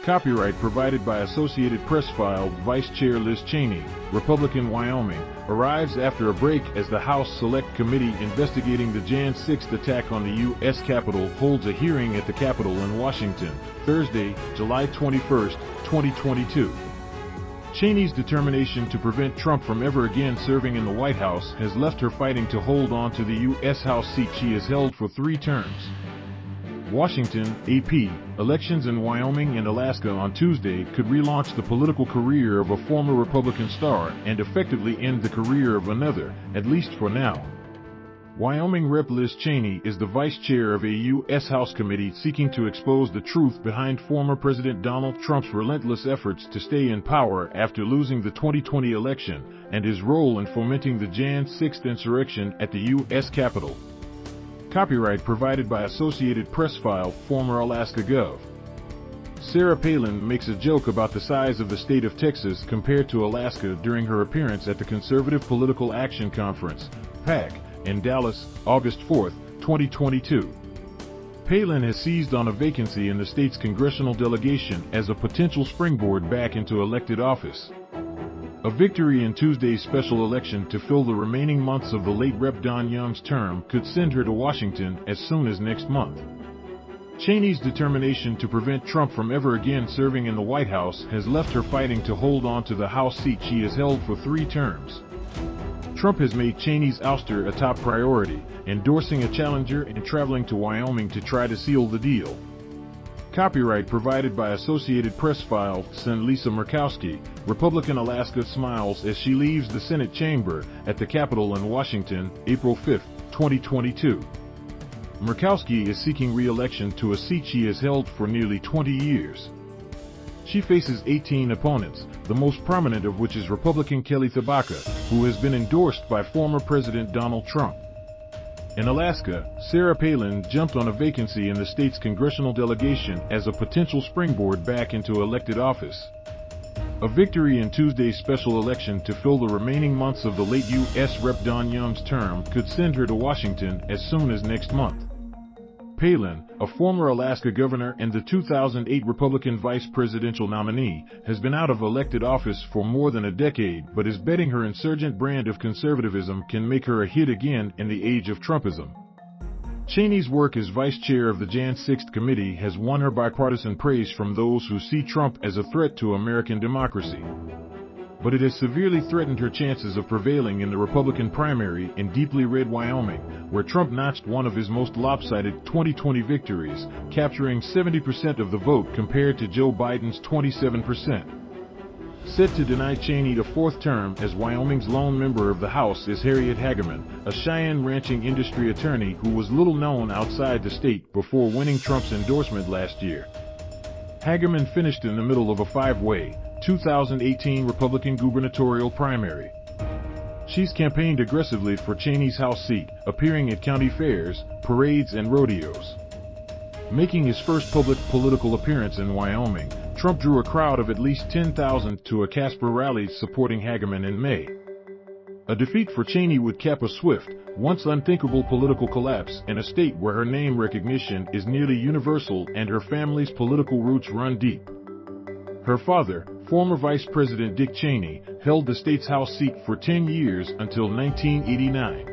Copyright provided by Associated Press. File. Vice Chair Liz Cheney, Republican Wyoming, arrives after a break as the House Select Committee investigating the Jan 6th attack on the U.S. Capitol holds a hearing at the Capitol in Washington, Thursday, July 21, 2022. Cheney's determination to prevent Trump from ever again serving in the White House has left her fighting to hold on to the U.S. House seat she has held for 3 terms. Washington, AP, elections in Wyoming and Alaska on Tuesday could relaunch the political career of a former Republican star and effectively end the career of another, at least for now. Wyoming Rep. Liz Cheney is the vice chair of a U.S. House committee seeking to expose the truth behind former President Donald Trump's relentless efforts to stay in power after losing the 2020 election and his role in fomenting the Jan 6th insurrection at the U.S. Capitol. Copyright provided by Associated Press. File. Former Alaska Gov. Sarah Palin makes a joke about the size of the state of Texas compared to Alaska during her appearance at the Conservative Political Action Conference, CPAC, in Dallas, August 4, 2022. Palin has seized on a vacancy in the state's congressional delegation as a potential springboard back into elected office. A victory in Tuesday's special election to fill the remaining months of the late Rep. Don Young's term could send her to Washington as soon as next month. Cheney's determination to prevent Trump from ever again serving in the White House has left her fighting to hold on to the House seat she has held for 3 terms. Trump has made Cheney's ouster a top priority, endorsing a challenger and traveling to Wyoming to try to seal the deal. Copyright provided by Associated Press. File. Sen. Lisa Murkowski, Republican Alaska smiles as she leaves the Senate chamber at the Capitol in Washington, April 5, 2022. Murkowski is seeking re-election to a seat she has held for nearly 20 years. She faces 18 opponents, the most prominent of which is Republican Kelly Tshibaka, who has been endorsed by former President Donald Trump. In Alaska, Sarah Palin jumped on a vacancy in the state's congressional delegation as a potential springboard back into elected office. A victory in Tuesday's special election to fill the remaining months of the late U.S. Rep. Don Young's term could send her to Washington as soon as next month. Palin, a former Alaska governor and the 2008 Republican vice presidential nominee, has been out of elected office for more than a decade but is betting her insurgent brand of conservatism can make her a hit again in the age of Trumpism. Cheney's work as vice chair of the Jan 6th committee has won her bipartisan praise from those who see Trump as a threat to American democracy. But it has severely threatened her chances of prevailing in the Republican primary in deeply red Wyoming, where Trump notched one of his most lopsided 2020 victories, capturing 70% of the vote compared to Joe Biden's 27%. Set to deny Cheney a 4th term as Wyoming's lone member of the House is Harriet Hageman, a Cheyenne ranching industry attorney who was little known outside the state before winning Trump's endorsement last year. Hageman finished in the middle of a 5-way 2018 Republican gubernatorial primary. She's campaigned aggressively for Cheney's House seat, appearing at county fairs, parades, and rodeos. Making his first public political appearance in Wyoming, Trump drew a crowd of at least 10,000 to a Casper rally supporting Hageman in May. A defeat for Cheney would cap a swift, once unthinkable political collapse in a state where her name recognition is nearly universal and her family's political roots run deep. Her father, former Vice President Dick Cheney, held the state's House seat for 10 years until 1989.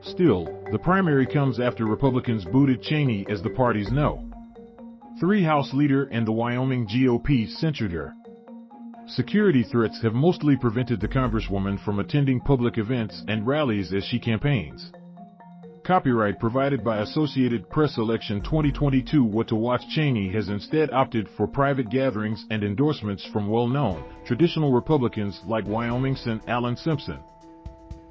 Still, the primary comes after Republicans booted Cheney as the party's no. 3 House leader and the Wyoming GOP censured her. Security threats have mostly prevented the Congresswoman from attending public events and rallies as she campaigns. Copyright provided by Associated Press. Election 2022. What to Watch. Cheney has instead opted for private gatherings and endorsements from well-known, traditional Republicans like Wyoming Sen Simpson.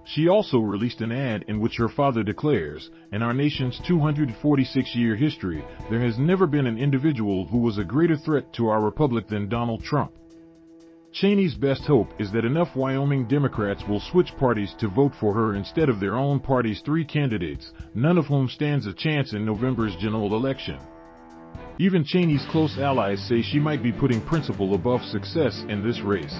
She also released an ad in which her father declares, in our nation's 246-year history, there has never been an individual who was a greater threat to our republic than Donald Trump. Cheney's best hope is that enough Wyoming Democrats will switch parties to vote for her instead of their own party's 3 candidates, none of whom stands a chance in November's general election. Even Cheney's close allies say she might be putting principle above success in this race.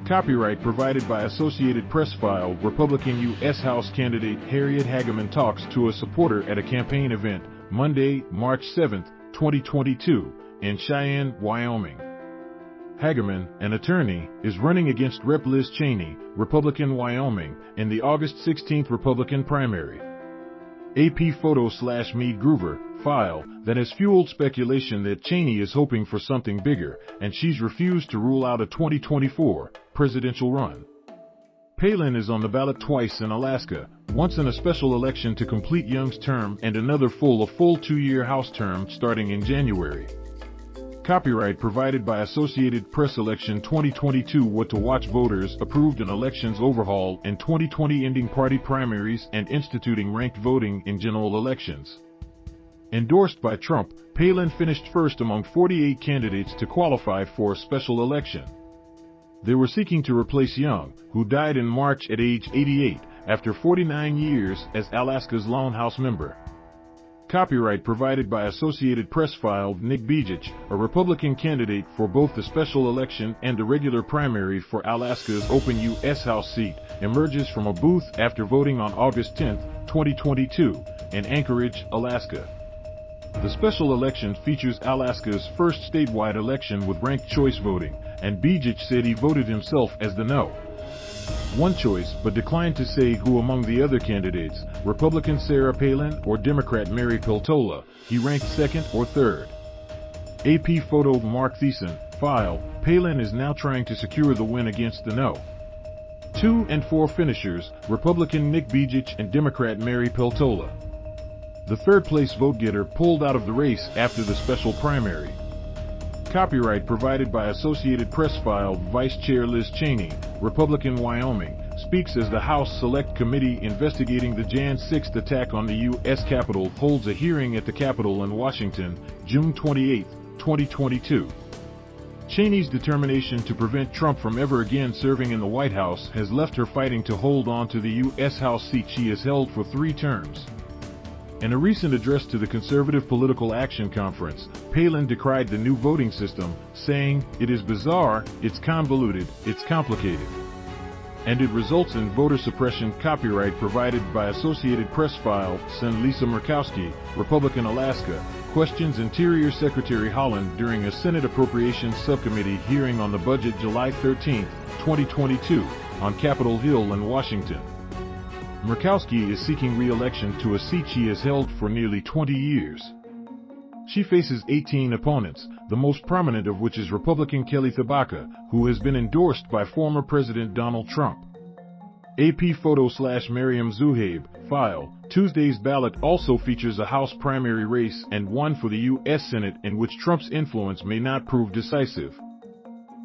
Copyright provided by Associated Press. File. Republican U.S. House candidate Harriet Hageman talks to a supporter at a campaign event, Monday, March 7, 2022, in Cheyenne, Wyoming. Hageman, an attorney, is running against Rep. Liz Cheney, Republican Wyoming, in the August 16th Republican primary. AP photo/Meade Groover file that has fueled speculation that Cheney is hoping for something bigger, and she's refused to rule out a 2024 presidential run. Palin is on the ballot twice in Alaska, once in a special election to complete Young's term and another full 2-year House term starting in January. Copyright provided by Associated Press. Election 2022. What to watch. Voters approved an elections overhaul in 2020, ending party primaries and instituting ranked voting in general elections. Endorsed by Trump, Palin finished first among 48 candidates to qualify for a special election. They were seeking to replace Young, who died in March at age 88 after 49 years as Alaska's lone House member. Copyright provided by Associated Press. Filed Nick Bijich, a Republican candidate for both the special election and the regular primary for Alaska's open U.S. House seat, emerges from a booth after voting on August 10, 2022, in Anchorage, Alaska. The special election features Alaska's first statewide election with ranked choice voting, and Bijich said he voted himself as the no. One choice, but declined to say who among the other candidates, Republican Sarah Palin or Democrat Mary Peltola, he ranked second or third. AP photo. Mark Thiessen file. Palin is now trying to secure the win against the no. 2 and 4 finishers, Republican Nick Bijich and Democrat Mary Peltola. The third-place vote-getter pulled out of the race after the special primary. Copyright provided by Associated Press. Filed Vice Chair Liz Cheney, Republican Wyoming, speaks as the House Select Committee investigating the Jan 6th attack on the U.S. Capitol holds a hearing at the Capitol in Washington, June 28, 2022. Cheney's determination to prevent Trump from ever again serving in the White House has left her fighting to hold on to the U.S. House seat she has held for 3 terms. In a recent address to the Conservative Political Action Conference, Palin decried the new voting system, saying, "It is bizarre, it's convoluted, it's complicated. And it results in voter suppression." Copyright provided by Associated Press. File Sen. Lisa Murkowski, Republican Alaska, questions Interior Secretary Holland during a Senate Appropriations Subcommittee hearing on the budget July 13, 2022, on Capitol Hill in Washington. Murkowski is seeking re-election to a seat she has held for nearly 20 years. She faces 18 opponents, the most prominent of which is Republican Kelly Tshibaka, who has been endorsed by former President Donald Trump. AP photo/Mariam Zuhaib file. Tuesday's ballot also features a House primary race and one for the U.S. Senate in which Trump's influence may not prove decisive.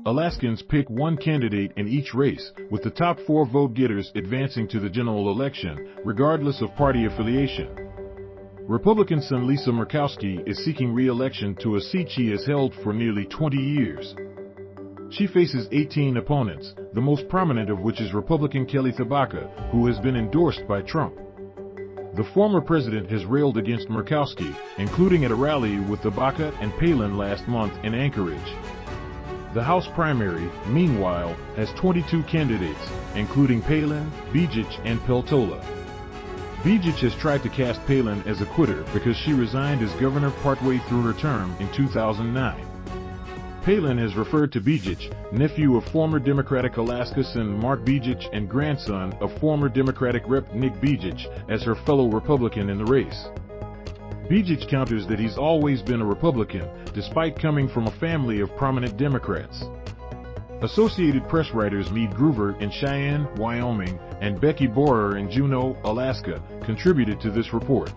Alaskans pick one candidate in each race, with the top 4 vote-getters advancing to the general election, regardless of party affiliation. Republican Sen. Lisa Murkowski is seeking re-election to a seat she has held for nearly 20 years. She faces 18 opponents, the most prominent of which is Republican Kelly Tshibaka, who has been endorsed by Trump. The former president has railed against Murkowski, including at a rally with Tshibaka and Palin last month in Anchorage. The House primary, meanwhile, has 22 candidates, including Palin, Bijich, and Peltola. Bijich has tried to cast Palin as a quitter because she resigned as governor partway through her term in 2009. Palin has referred to Bijich, nephew of former Democratic Alaska Sen. Mark Bijich and grandson of former Democratic Rep. Nick Bijich, as her fellow Republican in the race. Bijich counters that he's always been a Republican, despite coming from a family of prominent Democrats. Associated Press writers Meade Groover in Cheyenne, Wyoming, and Becky Borer in Juneau, Alaska, contributed to this report.